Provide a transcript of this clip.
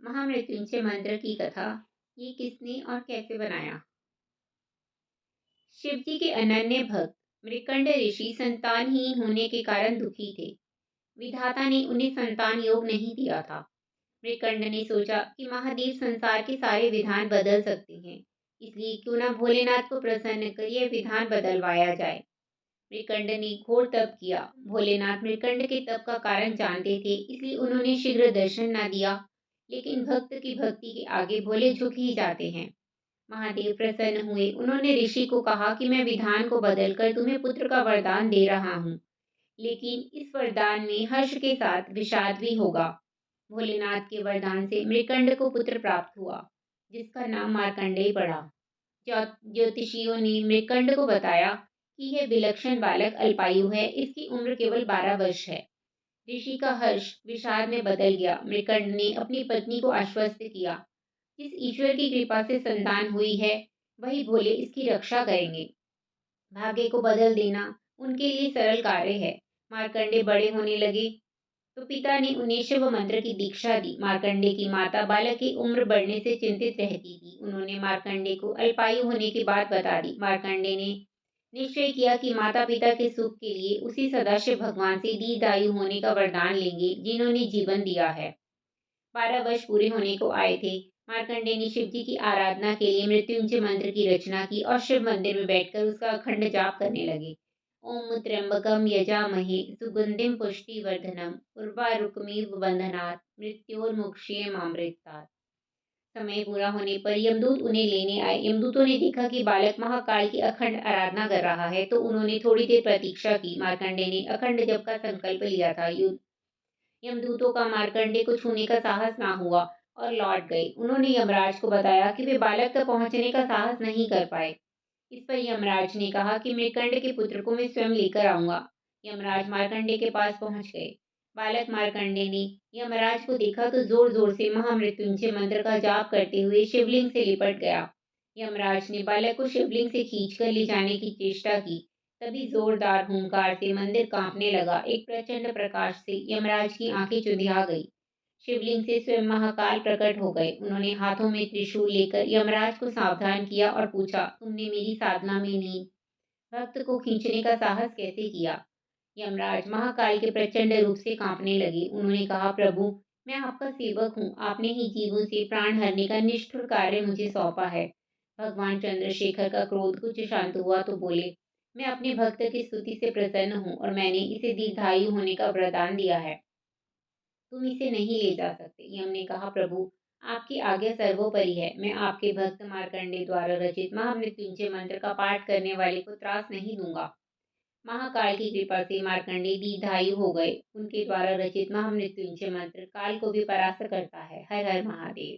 महामृत्युंजय मंत्र की कथा। ये किसने और कैसे बनाया? शिव जी के अनन्य भक्त मृकंड ऋषि संतानहीन होने के कारण दुखी थे। विधाता ने उन्हें संतान योग नहीं दिया था। मृकंड ने सोचा कि महादेव संसार के सारे विधान बदल सकते हैं, इसलिए क्यों न भोलेनाथ को प्रसन्न कर यह विधान बदलवाया जाए। मृकंड ने घोर तप किया। भोलेनाथ मृकंड के तप का कारण जानते थे, इसलिए उन्होंने शीघ्र दर्शन न दिया। लेकिन भक्त की भक्ति के आगे भोले झुक ही जाते हैं। महादेव प्रसन्न हुए। उन्होंने ऋषि को कहा कि मैं विधान को बदलकर तुम्हें पुत्र का वरदान दे रहा हूँ, लेकिन इस वरदान में हर्ष के साथ विषाद भी होगा। भोलेनाथ के वरदान से मृकंड को पुत्र प्राप्त हुआ, जिसका नाम मार्कंडेय पड़ा। ज्योतिषियों ने मृकंड को बताया कि यह विलक्षण बालक अल्पायु है, इसकी उम्र केवल 12 वर्ष है। ऋषि का हर्ष विषाद में बदल गया। मृकंड ने अपनी पत्नी को आश्वस्त किया, जिस ईश्वर की कृपा से संतान हुई है, वही भोले इसकी रक्षा करेंगे। भाग्य को बदल देना उनके लिए सरल कार्य है। मार्कंडे बड़े होने लगे तो पिता ने उन्हें शिव मंत्र की दीक्षा दी। मार्कंडे की माता बालक की उम्र बढ़ने से चिंतित रहती थी। उन्होंने मार्कंडे को अल्पायु होने की बात बता दी। मार्कंडे ने निश्चय किया कि माता पिता के सुख के लिए उसी सदाशिव भगवान से दीर्घायु होने का वरदान लेंगे, जिन्होंने जीवन दिया है। 12 वर्ष पूरे होने को आए थे। मार्कंडे ने शिव जी की आराधना के लिए मृत्युंजय मंत्र की रचना की और शिव मंदिर में बैठकर उसका अखंड जाप करने लगे। ओम त्र्यंबकम यजामहे सुगंधिम पुष्टिवर्धनम उर्वारुकमिव बंधनात् मृत्योर्मुक्षीयमामृतात्। समय पूरा होने पर यमदूत उन्हें लेने आए। यमदूतों ने देखा कि बालक महाकाल की अखंड आराधना कर रहा है, तो उन्होंने थोड़ी देर प्रतीक्षा की। मार्कंडे ने अखंड जप का संकल्प लिया था। यमदूतों का मार्कंडे को छूने का साहस ना हुआ और लौट गए। उन्होंने यमराज को बताया कि वे बालक तक पहुंचने का साहस नहीं कर पाए। इस पर यमराज ने कहा कि मृकंड के पुत्र को मैं स्वयं लेकर आऊंगा। यमराज मार्कंडे के पास पहुंच गए। बालक मार्कंडे ने यमराज को देखा तो जोर जोर से महामृत्युंजय मंत्र का जाप करते हुए शिवलिंग से लिपट गया। यमराज ने बालक को शिवलिंग से खींचकर ले जाने की चेष्टा की। तभी जोरदार हुंकार से मंदिर कांपने लगा। एक प्रचंड प्रकाश से यमराज की आंखें चुंधिया गई। शिवलिंग से स्वयं महाकाल प्रकट हो गए। उन्होंने हाथों में त्रिशूल लेकर यमराज को सावधान किया और पूछा, तुमने मेरी साधना में नींद भक्त को खींचने का साहस कैसे किया? यमराज महाकाल के प्रचंड रूप से कांपने लगे। उन्होंने कहा, प्रभु, मैं आपका सेवक हूँ। आपने ही जीवों से प्राण हरने का निष्ठुर कार्य मुझे सौंपा है। भगवान चंद्रशेखर का क्रोध कुछ शांत हुआ तो बोले, मैं अपने भक्त की स्तुति से प्रसन्न हूँ और मैंने इसे दीर्घायु होने का वरदान दिया है। तुम इसे नहीं ले जा सकते। यम ने कहा, प्रभु, आपकी आज्ञा सर्वोपरि है। मैं आपके भक्त मार्कंडे द्वारा रचित महामृत्युंजय मंत्र का पाठ करने वाले को त्रास नहीं दूंगा। महाकाल की कृपा से मार्कंडे दीर्घायु हो गए। उनके द्वारा रचित महामृत्युंजय मंत्र काल को भी परास्त करता है। हर हर महादेव।